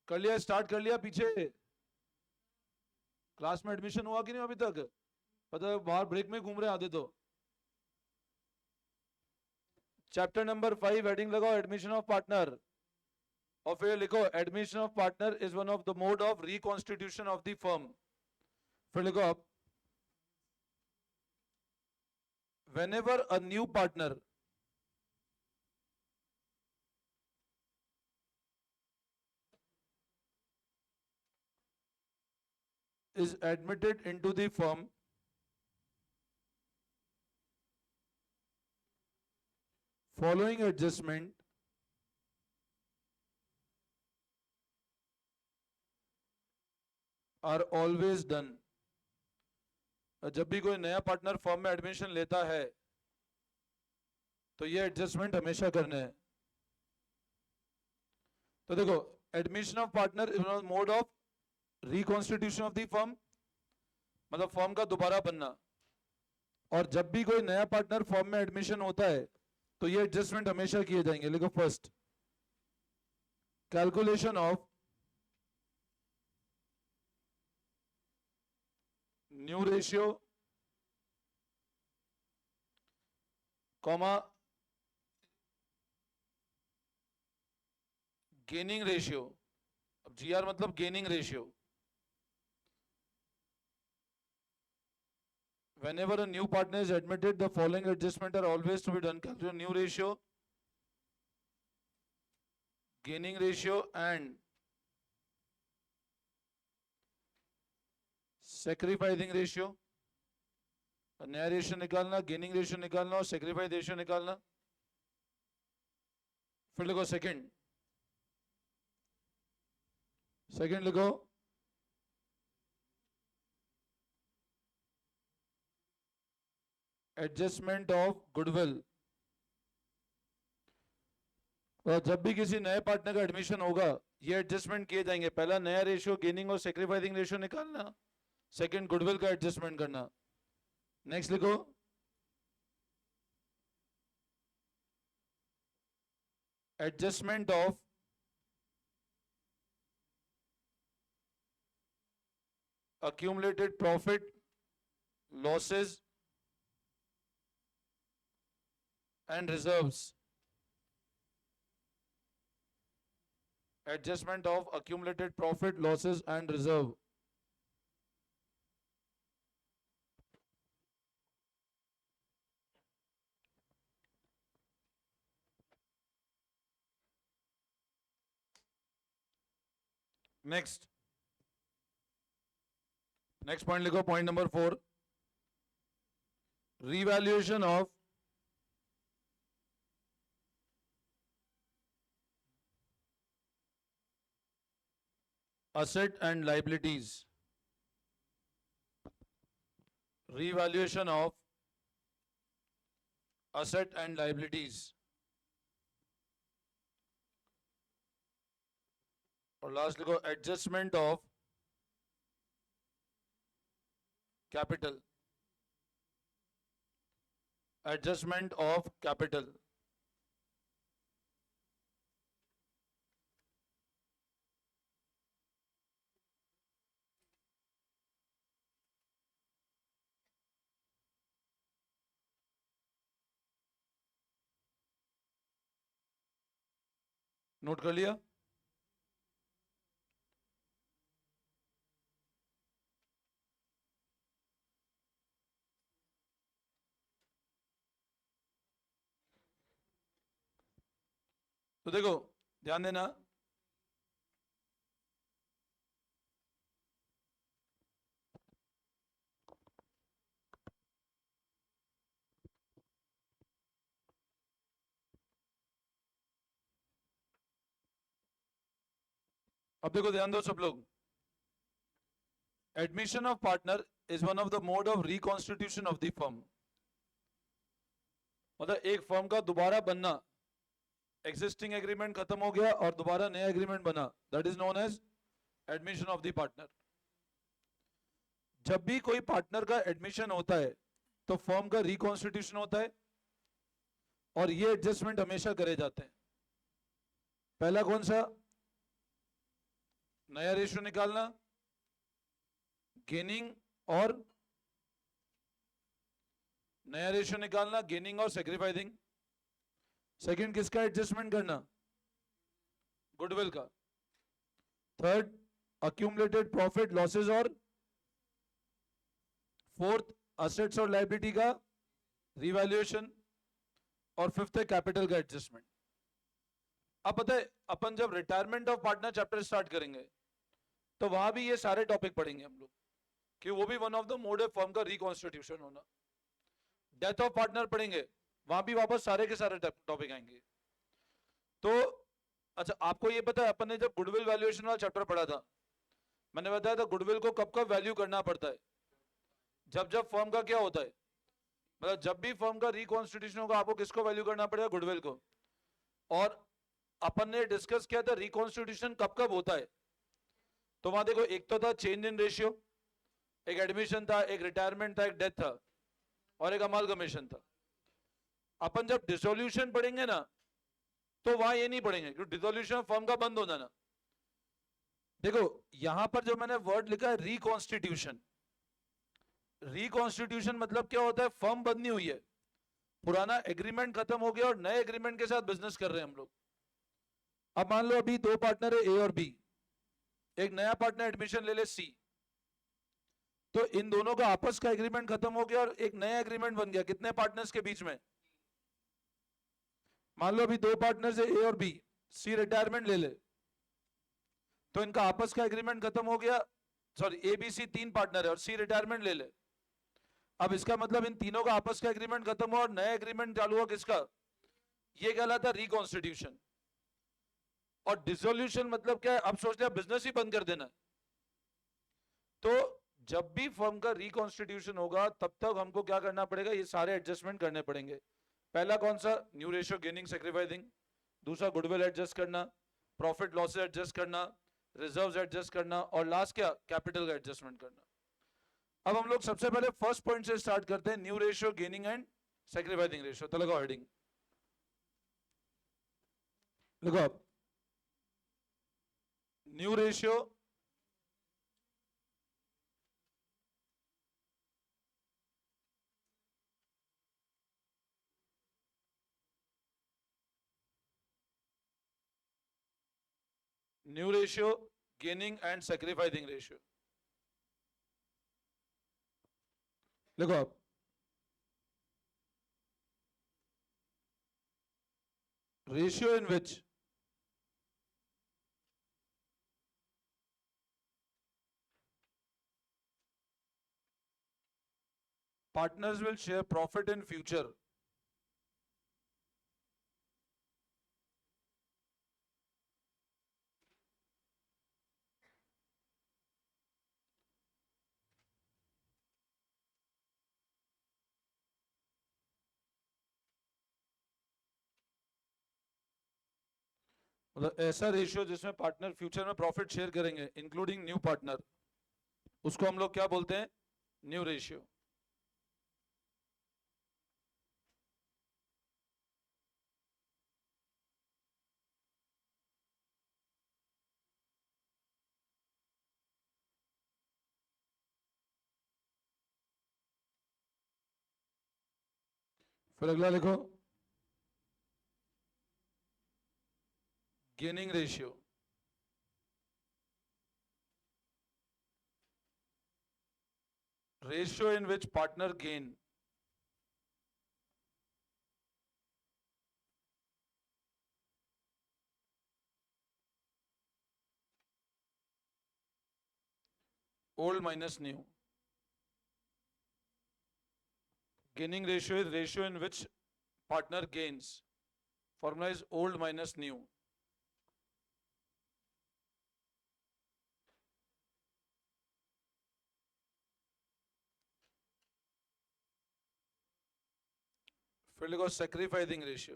कर लिया, स्टार्ट कर लिया पीछे? क्लास में एडमिशन हुआ कि नहीं अभी तक? पता है बाहर ब्रेक में घूम रहे आधे तो। चैप्टर नंबर 5 हेडिंग लगाओ एडमिशन ऑफ पार्टनर, और फिर लिखो admission of partner is one of the mode of reconstitution of the firm. फिर लिखो आप, whenever a new partner is admitted into the firm, following adjustment are always done। जब भी कोई नया पार्टनर फर्म में एडमिशन लेता है तो ये एडजस्टमेंट हमेशा करने हैं। तो देखो, admission of partner is mode of reconstitution of the firm, मतलब फर्म का दोबारा बनना। और जब भी कोई नया पार्टनर फर्म में एडमिशन होता है तो ये एडजस्टमेंट हमेशा किए जाएंगे। लिखो first, calculation of new ratio, comma gaining ratio. अब जीआर मतलब gaining ratio. Whenever a new partner is admitted, the following adjustments are always to be done. Calculate new ratio, gaining ratio and sacrificing ratio। नया ratio निकालना, gaining ratio निकालना और sacrifice ratio निकालना। फिर लिखो second, second लिखो adjustment of goodwill. और जब भी किसी नए पार्टनर का एडमिशन होगा ये एडजस्टमेंट किए जाएंगे। पहला नया रेशियो, गेनिंग और सेक्रीफाइसिंग रेशियो निकालना, सेकंड गुडविल का एडजस्टमेंट करना। नेक्स्ट लिखो adjustment of accumulated profit, losses and reserves। Adjustment of accumulated profit, losses and reserve। Next, next point लिखो, point number 4, revaluation of asset and liabilities। Revaluation of asset and liabilities। और last लिखो adjustment of capital, adjustment of capital. Note कर लिया? तो देखो ध्यान देना, अब देखो ध्यान दो सब लोग। Admission of partner is one of the mode of reconstitution of the firm, मतलब एक फर्म का दोबारा बनना। एग्जिस्टिंग एग्रीमेंट खत्म हो गया और दोबारा नया एग्रीमेंट बना, that is known as admission of the partner. जब भी कोई पार्टनर का एडमिशन होता है तो फर्म का रिकॉन्स्टिट्यूशन होता है और ये एडजस्टमेंट हमेशा करे जाते हैं। पहला कौन सा? नया रेशियो निकालना, गेनिंग और नया रेशियो निकालना, गेनिंग और सेक्रीफाइसिंग। सेकंड किसका एडजस्टमेंट करना? गुडविल का। थर्ड अक्यूमुलेटेड प्रॉफिट लॉसेस और फोर्थ असेट्स और लायबिलिटी का रिवैल्यूएशन और फिफ्थ है कैपिटल का एडजस्टमेंट। अब पता है अपन जब retirement of partner chapter start करेंगे तो वहां भी ये सारे टॉपिक पढ़ेंगे हम लोग कि वो भी वन ऑफ द मोड है फर्म का रिकॉन्स्टिट्यूशन होना। डेथ ऑफ पार्टनर पढ़ेंगे, वहां भी वापस सारे के सारे टॉपिक आएंगे। तो अच्छा आपको ये पता है अपन ने जब गुडविल वैल्यूएशन वाला चैप्टर पढ़ा था, मैंने बताया था गुडविल को कब कब वैल्यू करना पड़ता है? जब जब फर्म का क्या होता है, मतलब जब भी फर्म का रिकॉन्स्टिट्यूशन होगा आपको किसको वैल्यू करना पड़ेगा? गुडविल को। और अपन ने डिस्कस किया था रिकॉन्स्टिट्यूशन कब कब होता है। तो वहां देखो एक तो था चेंज इन रेशियो, एक एडमिशन था, एक रिटायरमेंट था, एक डेथ था और एक अमालगमेशन था। अपन जब डिसोल्यूशन पढ़ेंगे ना तो वहां ये नहीं पढ़ेंगे क्योंकि डिसोल्यूशन फर्म का बंद हो जाना। देखो यहां पर जो मैंने वर्ड लिखा है रिकॉन्स्टिट्यूशन, रिकॉन्स्टिट्यूशन मतलब क्या होता है? फर्म बंद नहीं हुई है, पुराना एग्रीमेंट खत्म हो गया और नए एग्रीमेंट के साथ बिजनेस कर रहे हैं हम लोग। अब मान लो अभी दो पार्टनर है ए और बी, एक नया पार्टनर एडमिशन ले ले सी, तो इन दोनों का आपस का एग्रीमेंट खत्म हो गया और एक नया एग्रीमेंट बन गया कितने पार्टनर्स के बीच में? मान लो अभी दो पार्टनर्स है ए और बी, सी रिटायरमेंट ले ले तो इनका आपस का एग्रीमेंट खत्म हो गया, सॉरी ए बी सी तीन पार्टनर है और सी रिटायरमेंट ले ले। अब इसका मतलब इन तीनों का आपस का एग्रीमेंट खत्म हुआ और नया एग्रीमेंट चालू हुआ किसका? ये कहलाता है रिकॉन्स्टिट्यूशन। और डिसोल्यूशन मतलब क्या है? अब सोच लिया बिजनेस ही बंद कर देना है। तो जब भी फर्म का रिकॉन्स्टिट्यूशन होगा तब तक हमको क्या करना पड़ेगा? ये सारे एडजस्टमेंट करने पड़ेंगे। पहला कौन सा? New ratio gaining sacrificing. दूसरा गुडविल एडजस्ट करना, प्रॉफिट लॉसेस एडजस्ट करना, रिजर्व्स एडजस्ट करना और लास्ट क्या? कैपिटल का एडजस्टमेंट करना। अब हम लोग सबसे पहले फर्स्ट पॉइंट से स्टार्ट करते हैं, new ratio gaining and sacrificing ratio. तो लगाओ हेडिंग, लगाओ new ratio new ratio gaining and sacrificing ratio. देखो आप ratio in which partners will share profit in future मतलब ऐसा रेशियो जिसमें पार्टनर फ्यूचर में प्रॉफिट शेयर करेंगे इंक्लूडिंग न्यू पार्टनर, उसको हम लोग क्या बोलते हैं? New ratio. फिर अगला लिखो gaining ratio. Ratio in which partner gain old minus new. Gaining ratio is ratio in which partner gains. Formula is old minus new. फिर लिखो sacrificing ratio.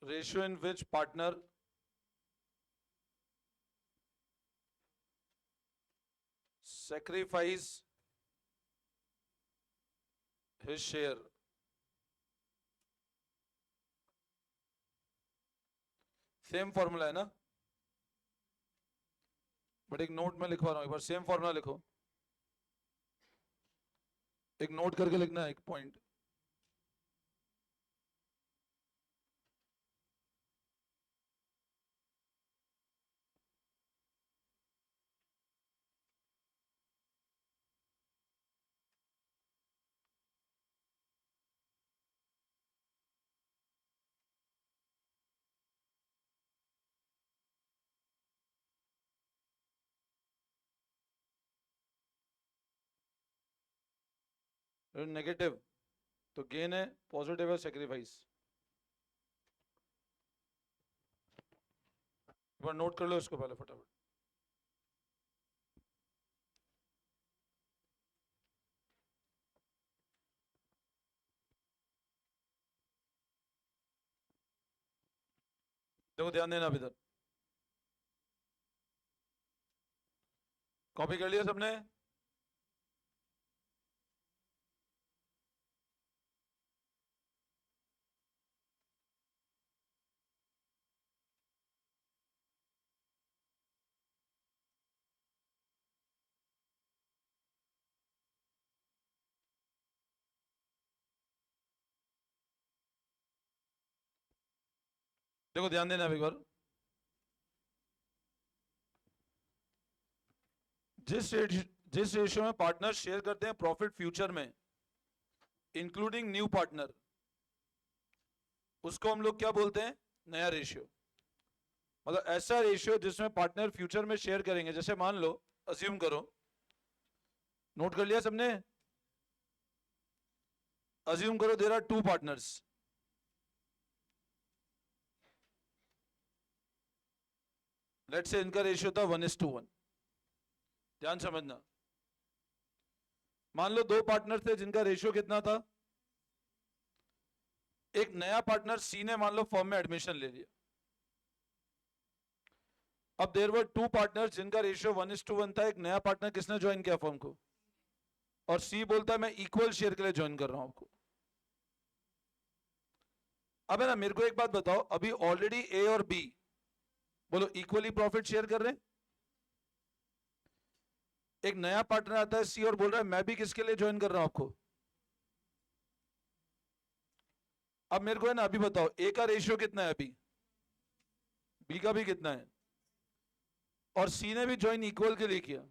Ratio in which partner sacrifice his share same formula है ना, but एक note में लिखवा रहा हूं, एक बार सेम फॉर्मूला लिखो, एक नोट करके लिखना है, एक पॉइंट। नेगेटिव तो गेन है, पॉजिटिव है सेक्रीफाइस। एक बार नोट कर लो इसको पहले फटाफट। देखो ध्यान देना, अभी तक कॉपी कर लिया सबने? देखो ध्यान देना एक बार, जिस रेशियो में पार्टनर शेयर करते हैं प्रॉफिट फ्यूचर में इंक्लूडिंग न्यू पार्टनर, उसको हम लोग क्या बोलते हैं? नया रेशियो। मतलब ऐसा रेशियो जिसमें पार्टनर फ्यूचर में शेयर करेंगे। जैसे मान लो, अज्यूम करो, नोट कर लिया सबने? अज्यूम करो there are two partners, let's say इनका रेशियो था 1:1। ध्यान समझना, मान लो दो पार्टनर थे जिनका रेशियो कितना था? एक नया पार्टनर सी ने मान लो फर्म में एडमिशन ले लिया। अब देयर वर टू पार्टनर्स जिनका रेशियो 1:1 था। एक नया पार्टनर किसने ज्वाइन किया फर्म को? और सी बोलता है मैं इक्वल शेयर के लिए ज्वाइन कर रहा हूं आपको। अब है ना, मेरे को एक बात बताओ, अभी ऑलरेडी ए और बी बोलो इक्वली प्रॉफिट शेयर कर रहे हैं। एक नया पार्टनर आता है सी और बोल रहा है मैं भी किसके लिए ज्वाइन कर रहा हूं आपको। अब मेरे को है ना अभी बताओ, ए का रेशियो कितना है अभी, बी का भी कितना है, और सी ने भी ज्वाइन इक्वल के लिए किया।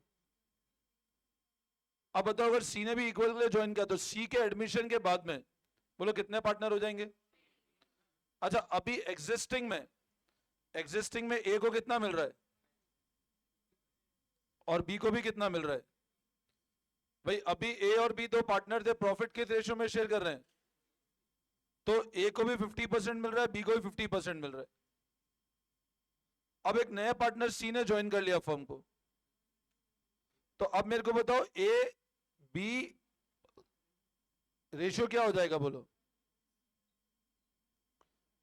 अब बताओ अगर सी ने भी इक्वल के लिए ज्वाइन किया तो सी के एडमिशन के बाद में बोलो कितने पार्टनर हो जाएंगे? अच्छा, अभी एग्जिस्टिंग में ए को कितना मिल रहा है और बी को भी कितना मिल रहा है? भाई अभी ए और बी दो पार्टनर थे, प्रॉफिट किस रेशियो में शेयर कर रहे हैं? तो ए को भी 50% मिल रहा है, बी को भी 50% मिल रहा है। अब एक नया पार्टनर सी ने ज्वाइन कर लिया फर्म को, तो अब मेरे को बताओ ए बी रेशियो क्या हो जाएगा बोलो?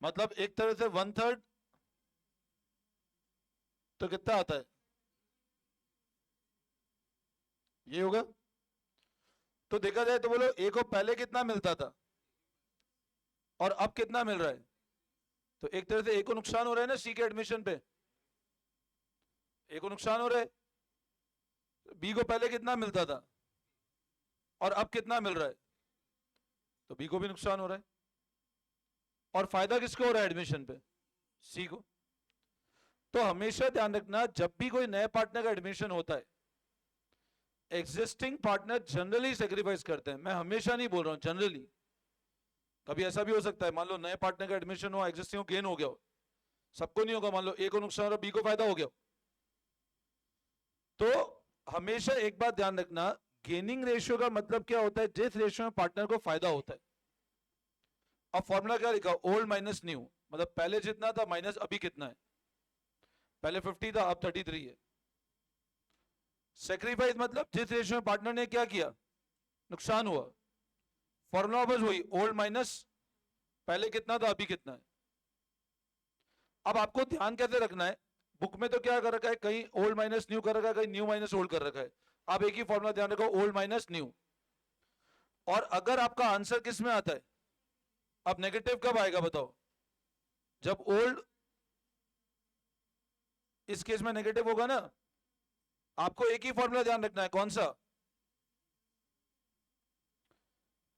मतलब एक तरह से 1/3, तो कितना आता है? ये होगा। तो देखा जाए तो बोलो ए को पहले कितना मिलता था और अब कितना मिल रहा है? तो एक तरह से ए को नुकसान हो रहा है ना सी के एडमिशन पे, ए को नुकसान हो रहा है। बी को पहले कितना मिलता था और अब कितना मिल रहा है? तो बी को भी नुकसान हो रहा है। और फायदा किसको हो रहा है एडमिशन पे? सी को। तो हमेशा ध्यान रखना, जब भी कोई नए पार्टनर का एडमिशन होता है, एग्जिस्टिंग पार्टनर जनरली सेक्रीफाइस करते हैं। मैं हमेशा नहीं बोल रहा हूं, जनरली। कभी ऐसा भी हो सकता है, मान लो नए पार्टनर का एडमिशन हुआ, एग्जिस्टिंग गेन हो गया हो, सबको नहीं होगा। मान लो ए को नुकसान हो रहा, बी को फायदा हो गया। तो हमेशा एक बात ध्यान रखना, गेनिंग रेशियो का मतलब क्या होता है? जिस रेशियो में पार्टनर को फायदा होता है। अब फॉर्मूला क्या लिखा? ओल्ड माइनस न्यू, मतलब पहले जितना था माइनस अभी कितना है। पहले 50 था, अब 33 है। सेक्रीफाइस मतलब जिस रेशियो में पार्टनर ने क्या किया, नुकसान हुआ। फॉर्मूला बस वही, ओल्ड माइनस पहले कितना था अभी कितना है। अब आपको ध्यान कैसे रखना है, बुक में तो क्या कर रखा है, कहीं ओल्ड माइनस न्यू कर रखा है, कहीं न्यू माइनस ओल्ड कर रखा है। आप एक ही फॉर्मूला ध्यान रखो, ओल्ड माइनस न्यू। और अगर आपका आंसर किस में आता है, अब नेगेटिव कब आएगा बताओ? जब ओल्ड इस केस में नेगेटिव होगा ना। आपको एक ही फॉर्मूला ध्यान रखना है, कौन सा?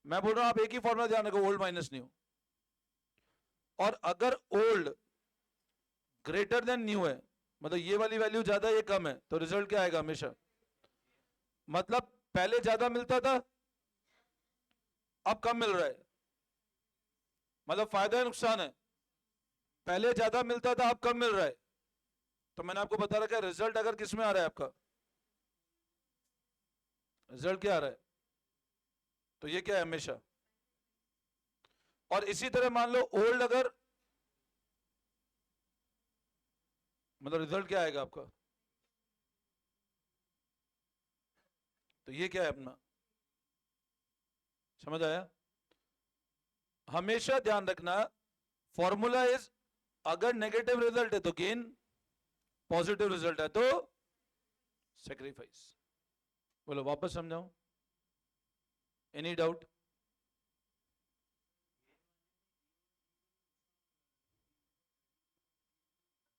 मैं बोल रहा हूं आप एक ही फॉर्मूला ध्यान रखो, ओल्ड माइनस न्यू। और अगर ओल्ड ग्रेटर देन न्यू है, मतलब ये वाली वैल्यू ज्यादा ये कम है, तो रिजल्ट क्या आएगा हमेशा? मतलब पहले ज्यादा मिलता था, अब कम मिल रहा है, मतलब फायदा है नुकसान है? पहले ज्यादा मिलता था, अब कम मिल रहा है। तो मैंने आपको बता रखा है रिजल्ट अगर किस में आ रहा है, आपका रिजल्ट क्या आ रहा है, तो ये क्या है हमेशा। और इसी तरह मान लो ओल्ड अगर, मतलब रिजल्ट क्या आएगा आपका, तो ये क्या है अपना, समझ आया? हमेशा ध्यान रखना, फॉर्मूला इज अगर नेगेटिव रिजल्ट है तो गेन, पॉजिटिव रिजल्ट है तो सेक्रीफाइस। बोलो वापस समझाऊं, एनी डाउट?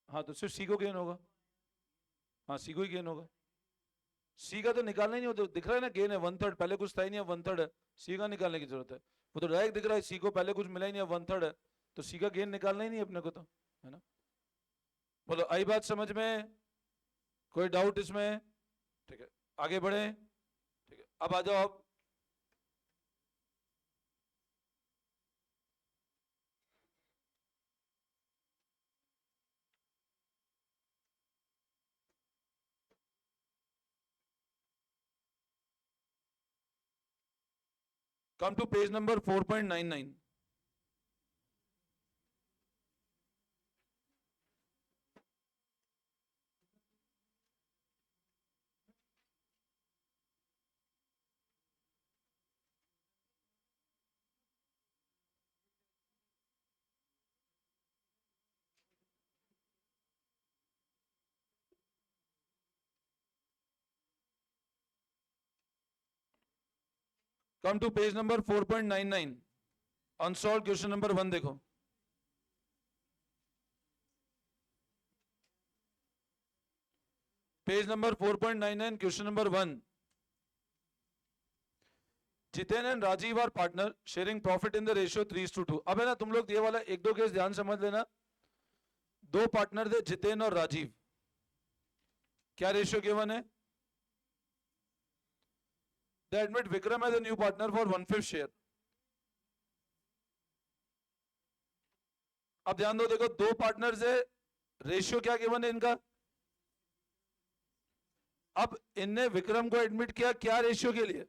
हाँ तो सिर्फ सी को गेन होगा। हाँ सी को ही गेन होगा। सी का तो निकालना ही नहीं होता, दिख रहा है ना गेन है 1/3, पहले कुछ था ही नहीं, अब 1/3 है, सी का निकालने की जरूरत है। वो तो डायरेक्ट दिख रहा है, सी को पहले कुछ मिला ही नहीं, अब 1/3 है, तो सी का गेन निकालना ही नहीं अपने को तो, है ना। बोलो आई बात समझ में? कोई डाउट इसमें? ठीक है, आगे बढ़े। ठीक है, अब आ जाओ आप। Come to page number 4.99। Come to page number 4.99, unsolved question number 1 देखो। Page number 4.99, question number 1। Jiten and Rajiv are partner sharing profit in the ratio 3:2। अब है ना, तुम लोग ये वाला एक दो केस ध्यान समझ लेना। दो पार्टनर थे जितेन और राजीव, क्या रेशियो गिवन है? They admit Vikram as a new partner for 1/5 share. अब ध्यान दो, देखो दो पार्टनर्स है, रेशियो क्या गिवन है इनका? अब इनने विक्रम को एडमिट किया क्या रेशियो के लिए?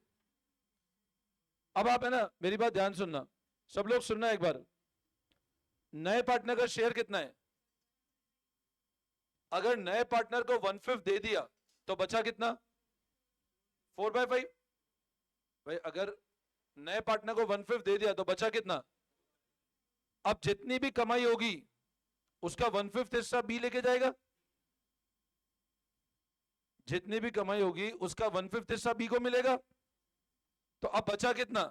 अब आप है ना मेरी बात ध्यान सुनना, सब लोग सुनना एक बार। नए पार्टनर का शेयर कितना है? अगर नए पार्टनर को 1/5 दे दिया तो बचा कितना? 4/5। भाई अगर नए पार्टनर को 1/5 दे दिया तो बचा कितना? अब जितनी भी कमाई होगी उसका 1/5 हिस्सा बी लेके जाएगा। जितनी भी कमाई होगी उसका 1/5 हिस्सा बी को मिलेगा। तो अब बचा कितना?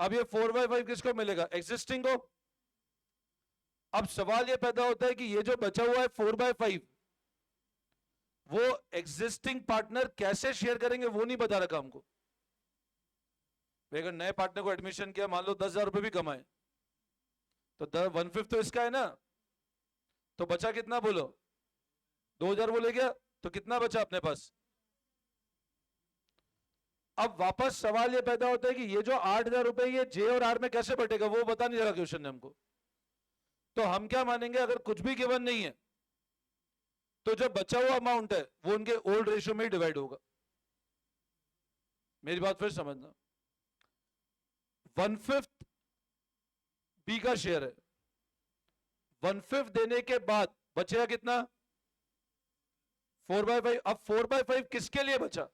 अब ये 4/5 किसको मिलेगा? एग्जिस्टिंग को। अब सवाल ये पैदा होता है कि ये जो बचा हुआ है 4/5, वो एग्जिस्टिंग पार्टनर कैसे शेयर करेंगे वो नहीं बता रखा हमको। अगर नए पार्टनर को एडमिशन किया, मान लो 10,000 रुपए भी कमाए, तो 1/5 तो इसका है ना, तो बचा कितना बोलो? 2,000 वो ले गया, तो कितना बचा अपने पास? अब वापस सवाल ये पैदा होता है कि ये जो 8,000 रुपए ये जे और आर में कैसे बटेगा, वो बता नहीं रहा क्वेश्चन ने हमको। तो हम क्या मानेंगे, अगर कुछ भी गिवन नहीं है तो जो बचा हुआ अमाउंट है वो उनके ओल्ड रेशियो में ही डिवाइड होगा। मेरी बात फिर समझना, 1/5 बी का शेयर है, 1/5 देने के बाद बचेगा कितना? 4/5। अब 4/5 किसके लिए बचा?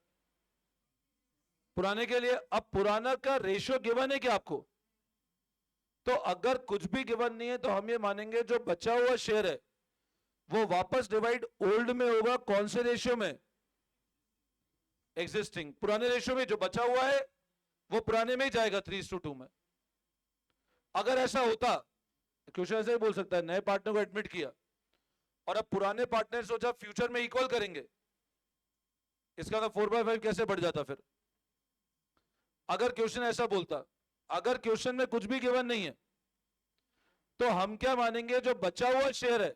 पुराने के लिए। अब पुराना का रेशियो गिवन है क्या आपको? तो अगर कुछ भी गिवन नहीं है तो हम ये मानेंगे जो बचा हुआ शेयर है वो वापस डिवाइड ओल्ड में होगा। कौन से रेशियो में? एग्जिस्टिंग। पुराने रेशियो में जो बचा हुआ है वो पुराने में ही जाएगा 3:2 में। अगर ऐसा होता, क्वेश्चन ऐसे ही बोल सकता है, नए पार्टनर को एडमिट किया और अब पुराने पार्टनर सोचा फ्यूचर में इक्वल करेंगे, इसका मतलब 4/5 कैसे बढ़ जाता फिर? अगर क्वेश्चन ऐसा बोलता, अगर क्वेश्चन में कुछ भी गिवन नहीं है, तो हम क्या मानेंगे, जो बचा हुआ शेयर है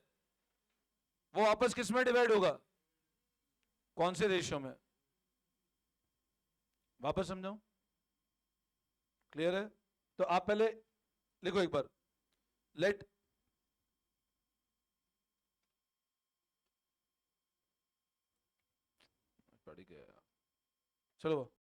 वो वापस किस में डिवाइड होगा, कौन से रेशियो में? वापस समझाऊं? क्लियर है? तो आप पहले लिखो एक बार, लेट पढ़ गया, चलो